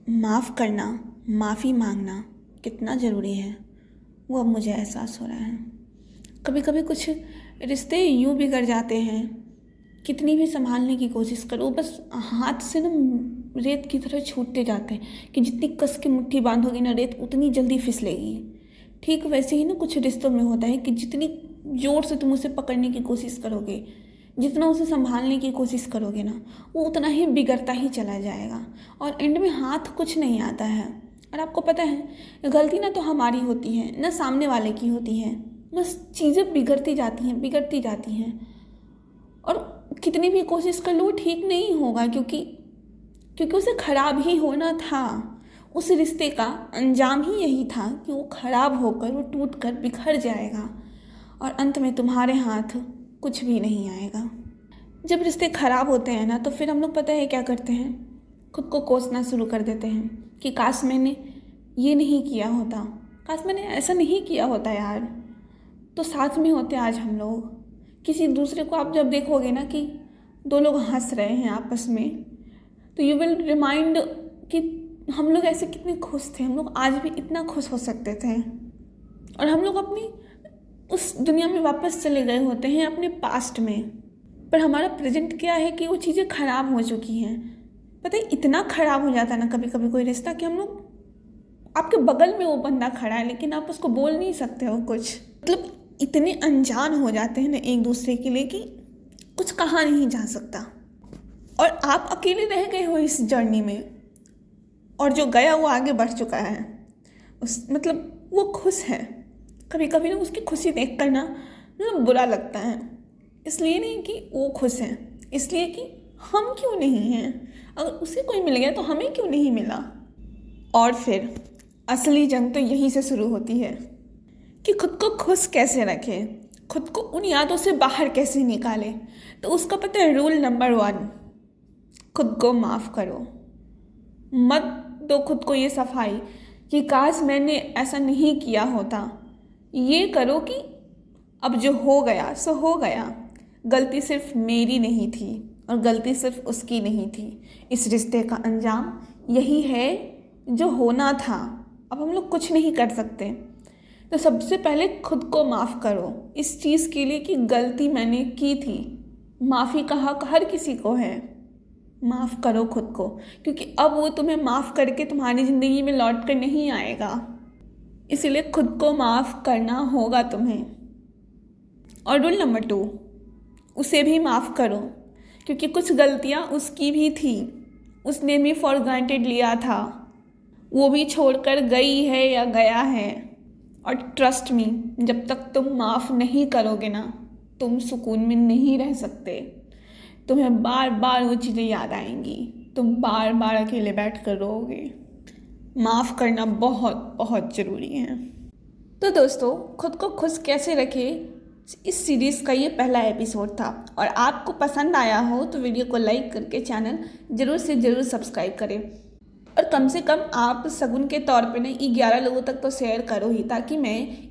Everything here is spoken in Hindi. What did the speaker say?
माफ़ करना, माफ़ी मांगना कितना ज़रूरी है वो अब मुझे एहसास हो रहा है। कभी कभी कुछ रिश्ते यूँ बिगड़ जाते हैं, कितनी भी संभालने की कोशिश करो बस हाथ से ना रेत की तरह छूटते जाते हैं कि जितनी कस के मुट्ठी बांधोगे ना रेत उतनी जल्दी फिसलेगी। ठीक वैसे ही ना कुछ रिश्तों में होता है कि जितनी ज़ोर से तुम उसे पकड़ने की कोशिश करोगे, जितना उसे संभालने की कोशिश करोगे ना, वो उतना ही बिगड़ता ही चला जाएगा और एंड में हाथ कुछ नहीं आता है। और आपको पता है गलती ना तो हमारी होती है ना सामने वाले की होती है, बस चीज़ें बिगड़ती जाती हैं और कितनी भी कोशिश कर लो वो ठीक नहीं होगा क्योंकि उसे ख़राब ही होना था। उस रिश्ते का अंजाम ही यही था कि वो ख़राब होकर वो टूट कर बिखर जाएगा और अंत में तुम्हारे हाथ कुछ भी नहीं आएगा। जब रिश्ते ख़राब होते हैं ना तो फिर हम लोग पता है क्या करते हैं, खुद को कोसना शुरू कर देते हैं कि काश मैंने ये नहीं किया होता, काश मैंने ऐसा नहीं किया होता यार, तो साथ में होते आज हम लोग। किसी दूसरे को आप जब देखोगे ना कि दो लोग हंस रहे हैं आपस में, तो यू विल रिमाइंड कि हम लोग ऐसे कितने खुश थे, हम लोग आज भी इतना खुश हो सकते थे और हम लोग अपनी उस दुनिया में वापस चले गए होते हैं अपने पास्ट में। पर हमारा प्रेजेंट क्या है कि वो चीज़ें ख़राब हो चुकी हैं। पता है इतना ख़राब हो जाता है ना कभी कभी कोई रिश्ता कि हम लोग, आपके बगल में वो बंदा खड़ा है लेकिन आप उसको बोल नहीं सकते हो कुछ, मतलब इतने अनजान हो जाते हैं ना एक दूसरे के लिए कि कुछ कहा नहीं जा सकता और आप अकेले रह गए हो इस जर्नी में और जो गया वो आगे बढ़ चुका है, उस मतलब वो खुश है। कभी कभी ना उसकी खुशी देख कर ना मतलब बुरा लगता है, इसलिए नहीं कि वो खुश है, इसलिए कि हम क्यों नहीं हैं। अगर उसे कोई मिल गया तो हमें क्यों नहीं मिला। और फिर असली जंग तो यहीं से शुरू होती है कि खुद को खुश कैसे रखें, खुद को उन यादों से बाहर कैसे निकालें। तो उसका पता है रूल नंबर 1, खुद को माफ़ करो। मत दो खुद को ये सफाई कि काश मैंने ऐसा नहीं किया होता। ये करो कि अब जो हो गया सो हो गया, गलती सिर्फ मेरी नहीं थी और गलती सिर्फ उसकी नहीं थी, इस रिश्ते का अंजाम यही है जो होना था, अब हम लोग कुछ नहीं कर सकते। तो सबसे पहले खुद को माफ़ करो इस चीज़ के लिए कि गलती मैंने की थी। माफ़ी का हक हर किसी को है, माफ़ करो खुद को, क्योंकि अब वो तुम्हें माफ़ करके तुम्हारी ज़िंदगी में लौट कर नहीं आएगा, इसीलिए खुद को माफ़ करना होगा तुम्हें। और रूल नंबर 2, उसे भी माफ़ करो क्योंकि कुछ गलतियाँ उसकी भी थी, उसने भी फॉर ग्रांटेड लिया था, वो भी छोड़कर गई है या गया है। और ट्रस्ट मी, जब तक तुम माफ़ नहीं करोगे ना तुम सुकून में नहीं रह सकते। तुम्हें बार बार वो चीज़ें याद आएंगी, तुम बार बार अकेले बैठ कर रोओगे। माफ़ करना बहुत बहुत ज़रूरी है। तो दोस्तों, खुद को खुश कैसे रखें, इस सीरीज़ का ये पहला एपिसोड था और आपको पसंद आया हो तो वीडियो को लाइक करके चैनल ज़रूर से ज़रूर सब्सक्राइब करें और कम से कम आप शगुन के तौर पे ना 11 लोगों तक तो शेयर करो ही, ताकि मैं